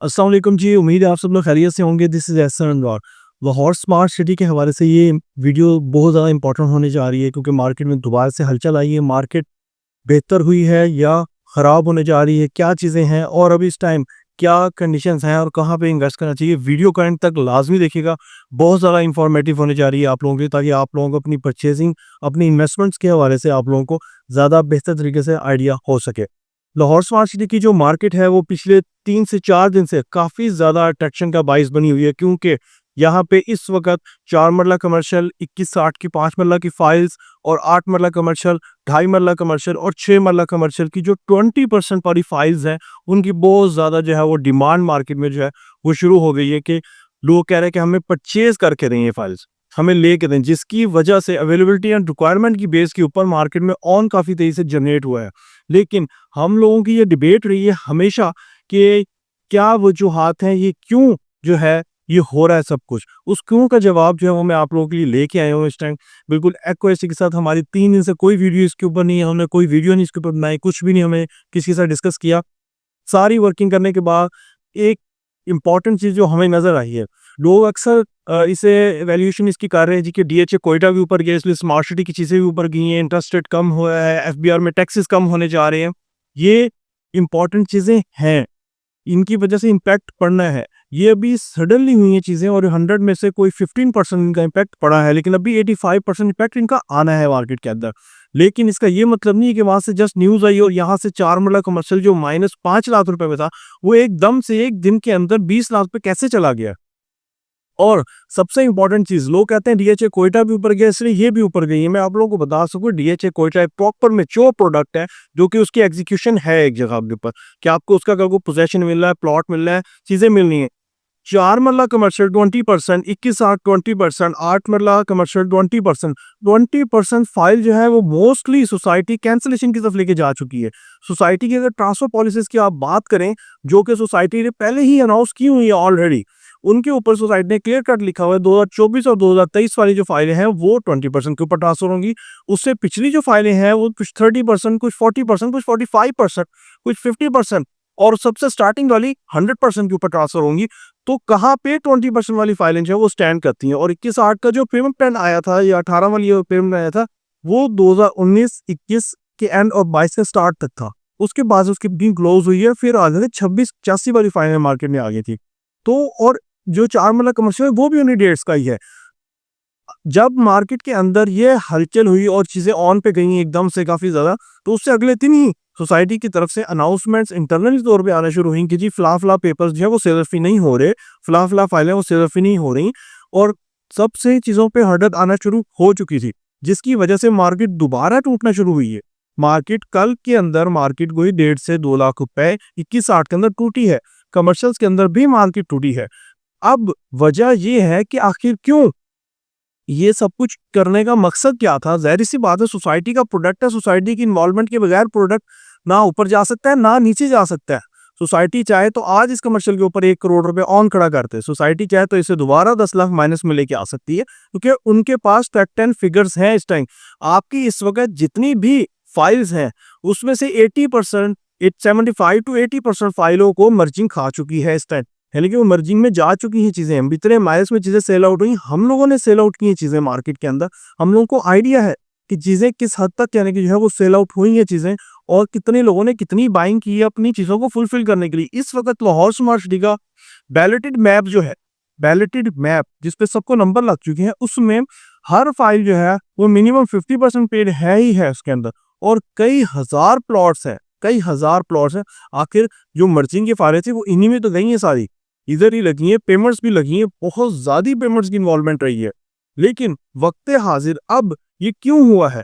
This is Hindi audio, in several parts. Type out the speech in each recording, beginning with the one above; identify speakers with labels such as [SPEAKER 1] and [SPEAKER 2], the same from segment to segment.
[SPEAKER 1] अस्सलाम वालेकुम जी, उम्मीद है आप सब लोग खैरियत से होंगे। This is Ehsan Anwar. Lahore smart city के हवाले से ये वीडियो बहुत ज़्यादा इंपॉर्टेंट होने जा रही है क्योंकि मार्केट में दोबारा से हलचल आई है। मार्केट बेहतर हुई है या ख़राब होने जा रही है, क्या चीज़ें हैं और अभी इस टाइम क्या कंडीशंस हैं और कहाँ पे इन्वेस्ट करना चाहिए। वीडियो को एंड तक लाज़मी देखिएगा, बहुत ज़्यादा इंफॉर्मेटिव होने जा रही है आप लोगों के लिए, ताकि आप लोगों को अपनी परचेज़िंग, अपनी इन्वेस्टमेंट्स के हवाले से आप लोगों को ज़्यादा बेहतर तरीके से आइडिया हो सके। लाहौर स्मार्ट सिटी की जो मार्केट है वो पिछले 3 से 4 दिन से काफ़ी ज़्यादा अट्रैक्शन का बाइस बनी हुई है, क्योंकि यहाँ पे इस वक़्त 4 मरला कमर्शियल, 2160 की 5 मरला की फाइल्स और 8 मरला कमर्शियल, 2.5 मरला कमर्शियल और 6 मरला कमर्शियल की जो 20% वाली फाइल्स हैं, उनकी बहुत ज़्यादा जो है वो डिमांड मार्केट में जो है वो शुरू हो गई है कि लोग कह रहे हैं कि हमें परचेज़ करके दें ये फाइल्स, हमें लेके दें, जिसकी वजह से अवेलेबिलिटी एंड रिक्वायरमेंट की बेस के ऊपर मार्केट में ऑन काफ़ी तेज़ी से जनरेट हुआ है। लेकिन हम लोगों की ये डिबेट रही है हमेशा कि क्या वजूहात हैं, ये क्यों जो है ये हो रहा है सब कुछ। उस क्यों का जवाब जो है वो मैं आप लोगों के लिए लेके आया हूँ इस टाइम, बिल्कुल एक्यूरेसी के साथ। हमारी 3 दिन से कोई वीडियो इसके ऊपर नहीं है, हमने कोई वीडियो नहीं इसके ऊपर बनाई, कुछ भी नहीं हमने किसी के साथ डिस्कस किया। सारी वर्किंग करने के बाद एक इम्पॉर्टेंट चीज़ जो हमें नज़र आई है, लोग अक्सर इसे वैल्यूएशन इसकी कर रहे हैं जी कि डीएचए कोयटा भी ऊपर गया, इसलिए स्मार्ट सिटी की चीज़ें भी ऊपर गई हैं, इंटरेस्ट रेट कम हुआ है, एफबीआर में टैक्सेस कम होने जा रहे हैं। ये इम्पॉर्टेंट चीज़ें हैं, इनकी वजह से इम्पैक्ट पड़ना है। ये अभी सडनली हुई हैं चीज़ें और 100 में से कोई 15% इनका इम्पैक्ट पड़ा है, लेकिन अभी 85% इम्पैक्ट इनका आना है मार्केट के अंदर। लेकिन इसका ये मतलब नहीं है कि वहाँ से जस्ट न्यूज़ आई और यहाँ से 4 मरला कमर्शियल जो -5 लाख रुपए में था, वो एकदम से 1 दिन के अंदर 20 लाख पे कैसे चला गया। और सबसे इंपॉर्टेंट चीज़, लोग कहते हैं डीएचए कोयटा भी ऊपर गया इसलिए ये भी ऊपर गई है। मैं आप लोगों को बता सकूँ, डीएचए कोयटा एक प्रॉपर मैच्योर प्रोडक्ट है, जो कि उसकी एग्जीक्यूशन है एक जगह के ऊपर कि आपको उसका कल को पोजेसन मिल रहा है, प्लॉट मिल रहा है, चीज़ें मिल रही हैं। 4 मरला कमर्शियल 20%, 21/8 20%, 8 मरला कमर्शियल 20%, 20% फाइल जो है वो मोस्टली सोसाइटी कैंसलेशन की तरफ लेके जा चुकी है। सोसाइटी की अगर ट्रांसफर पॉलिसीज की आप बात करें, जो कि सोसाइटी ने पहले ही अनाउंस की हुई है ऑलरेडी, उनके ऊपर सोसाइटी ने क्लियर कट लिखा हुआ है 2024 और 2023 वाली जो फाइलें हैं वो 20% के ऊपर ट्रांसफर होंगी। उससे पिछली जो फाइलें हैं वो कुछ 30%, कुछ 40%, कुछ 45%, कुछ 50% और सबसे स्टार्टिंग वाली 100% के ऊपर ट्रांसफर होंगी। तो कहाँ पे 20% वाली फाइलें जो है वो स्टैंड करती हैं। और 21/8 का जो पेमेंट प्लान आया था या 18 वाली जो पेमेंट प्लान आया था, वो 2019-21 के एंड और 22 के स्टार्ट तक था। उसके बाद उसकी बिलिंग क्लोज हुई है, फिर आगे 26-85 वाली फाइलें मार्केट में आ गई थी। तो और जो 4 मरला कमर्शियल है वो भी उन्हीं डेट्स का ही है। जब मार्केट के अंदर ये हलचल हुई और चीज़ें ऑन पे गई एकदम से काफ़ी ज़्यादा, तो उससे अगले दिन ही सोसाइटी की तरफ से अनाउंसमेंट्स इंटरनल तौर पे आना शुरू हुई कि जी फला-फला पेपर्स जो है वो सेलरफी नहीं हो रहे, फला-फला फाइलें वो सेलरफी नहीं हो रही और सबसे चीज़ों पे हरकत आना शुरू हो चुकी थी, जिसकी वजह से मार्केट दोबारा टूटना शुरू हुई है। मार्केट कल के अंदर मार्केट कोई 1.5 से 2 लाख रुपए 21/8 के अंदर टूटी है। कमर्शियल्स के अंदर भी मार्केट टूटी है। अब वजह ये है कि आखिर क्यों? ये सब कुछ करने का मकसद क्या था? ज़ाहिर-सी बात है, सोसाइटी का प्रोडक्ट है, सोसाइटी की इन्वॉल्वमेंट के बगैर प्रोडक्ट ना ऊपर जा सकता है, ना नीचे जा सकता है। सोसाइटी चाहे तो आज इस कमर्शियल के ऊपर 1 करोड़ रुपए ऑन खड़ा करते हैं। सोसाइटी चाहे तो इसे दोबारा 10 लाख माइनस में लेके आ सकती है, क्योंकि उनके पास फैक्ट एंड फिगर्स हैं इस टाइम। आपकी इस वक़्त जितनी भी फाइल्स हैं, उसमें से 80% 75 टू 80% फाइलों को मर्जिंग खा चुकी है इस टाइम। यानी कि वो मर्जिंग में जा चुकी हैं चीज़ें। हम इतने माइल्स में चीज़ें सेल आउट हुई, हम लोगों ने सेल आउट की हैं चीज़ें मार्केट के अंदर। हम लोगों को आइडिया है कि चीज़ें किस हद तक यानी कि जो है वो सेल आउट हुई हैं चीज़ें और कितने लोगों ने कितनी बाइंग की है अपनी चीज़ों को फुलफिल करने के लिए। इस वक़्त लाहौर स्मार्ट सिटी का बैलेटेड मैप जो है, बैलेटेड मैप जिस पे सबको नंबर लग चुके हैं, उसमें हर फाइल जो है वो मिनिमम 50% पेड है ही है उसके अंदर और कई हज़ार प्लॉट्स हैं, कई हज़ार प्लॉट्स हैं। आखिर जो मर्जिंग की फाइलें थी वो इन्हीं में तो गई हैं सारी। इधर ही लगी हैं, पेमेंट्स भी लगी हैं, बहुत ज़्यादा पेमेंट्स की इन्वॉल्वमेंट रही है। लेकिन वक़्त हाज़िर अब ये क्यों हुआ है?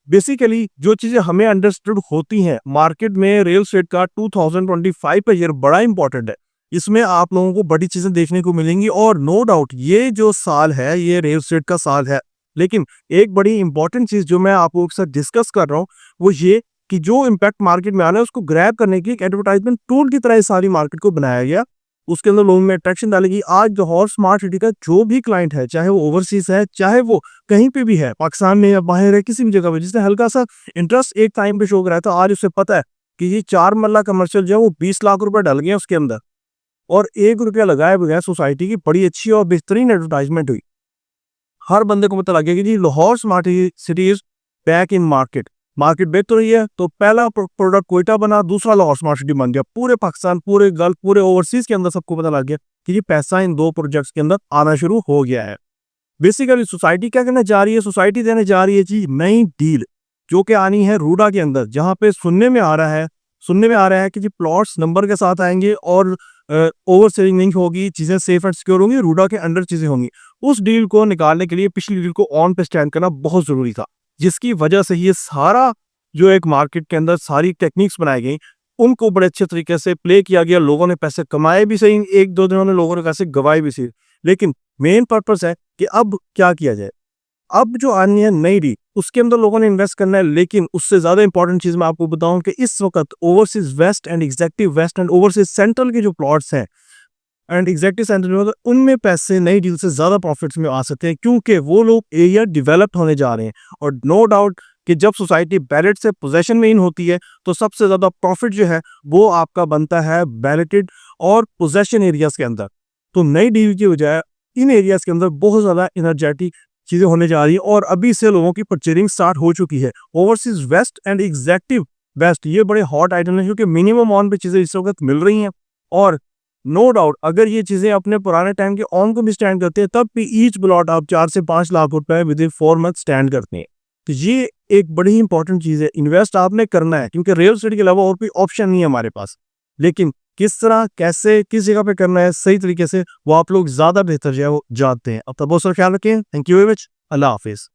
[SPEAKER 1] बेसिकली जो चीज़ें हमें अंडरस्टूड होती हैं, मार्केट में रियल एस्टेट का 2025 का ईयर बड़ा इंपॉर्टेंट है। इसमें आप लोगों को बड़ी चीज़ें देखने को मिलेंगी और नो डाउट ये जो साल है, ये रियल एस्टेट का साल है। लेकिन एक बड़ी इंपॉर्टेंट चीज़ जो मैं आप लोगों के साथ डिस्कस कर रहा हूँ, वो ये कि जो इम्पैक्ट मार्केट में आ रहा है, उसको ग्रैब करने की एक एडवर्टाइज़मेंट टूल की तरह इस सारी मार्केट को बनाया गया। उसके अंदर लोगों में अट्रैक्शन डालेगी। आज लाहौर स्मार्ट सिटी का जो भी क्लाइंट है, चाहे वो ओवरसीज़ है, चाहे वो कहीं पे भी है, पाकिस्तान में या बाहर है, किसी भी जगह पे, जिसने हल्का-सा इंटरेस्ट एक टाइम पे शो कराया था, आज उसे पता है कि ये 4 मरला कमर्शियल जो है वो 20 लाख रुपए डल गए हैं उसके अंदर। और ₹1 लगाए बगैर सोसाइटी की बड़ी अच्छी और बेहतरीन एडवर्टाइजमेंट हुई। हर बंदे को पता लग गया कि जी Lahore smart city is back in market. Market बेहतर रही है तो पहला प्रोडक्ट क्वेटा बना, दूसरा लाहौर स्मार्ट सिटी बन गया। पूरे पाकिस्तान, पूरे गल्फ, पूरे ओवरसीज के अंदर सबको पता लग गया कि ये पैसा इन 2 प्रोजेक्ट्स के अंदर आना शुरू हो गया है। बेसिकली सोसाइटी क्या करने जा रही है? सोसाइटी देने जा रही है जी नई डील, जो कि आनी है रूडा के अंदर, जहां पे सुनने में आ रहा है कि जी प्लॉट्स नंबर के साथ आएंगे और ओवर सेलिंग नहीं होगी, चीजें सेफ एंड सिक्योर होंगी, रूडा के अंडर चीजें होंगी। उस डील को निकालने के लिए पिछली डील को ऑन पे स्टैंड करना बहुत जरूरी था, जिसकी वजह से ये सारा जो एक मार्केट के अंदर सारी टेक्निक्स बनाई गई, उनको बड़े अच्छे तरीके से प्ले किया गया। लोगों ने पैसे कमाए भी सही, 1-2 दिनों में लोगों ने पैसे गवाए भी सही, लेकिन मेन पर्पस है कि अब क्या किया जाए। अब जो आनी है नई डील, उसके अंदर लोगों ने इन्वेस्ट करना है, लेकिन उससे ज्यादा इंपॉर्टेंट चीज मैं आपको बताऊं कि इस वक्त overseas west end executive west end overseas central के जो प्लॉट्स हैं एंड एग्जेक्टिव सेंट्रल में, उनमें पैसे नई डील से ज्यादा प्रॉफिट्स में आ सकते हैं, क्योंकि वो लोग एरिया डेवलप्ड होने जा रहे हैं। और नो डाउट कि जब सोसाइटी बैलेट से पोजेशन में इन होती है तो सबसे ज्यादा प्रॉफिट जो है वो आपका बनता है बैलेटेड और पोजेशन एरियाज के अंदर। तो नई डील की बजाय इन एरियाज के अंदर बहुत ज्यादा एनर्जेटिक चीजें होने जा रही है और अभी से लोगों की परचेजिंग स्टार्ट हो चुकी है। Overseas west end executive west ये बड़े हॉट आइटम है, क्योंकि मिनिमम ऑन पे चीजें इस वक्त मिल रही हैं। और नो डाउट अगर ये चीजें अपने पुराने टाइम के ऑन को भी स्टैंड करते हैं, तब भी ईच प्लॉट आप 4 से 5 लाख रुपए विद इन 4 मंथ स्टैंड करते हैं। तो ये एक बड़ी इंपॉर्टेंट चीज है, इन्वेस्ट आपने करना है, क्योंकि रियल एस्टेट के अलावा और कोई ऑप्शन नहीं है हमारे पास। लेकिन किस तरह, कैसे, किस जगह पे करना है सही तरीके से, वो आप लोग ज्यादा बेहतर जो है वो जानते हैं। अब तक बहुत सारा ख्याल रखें। Thank you very much. Allah Hafiz.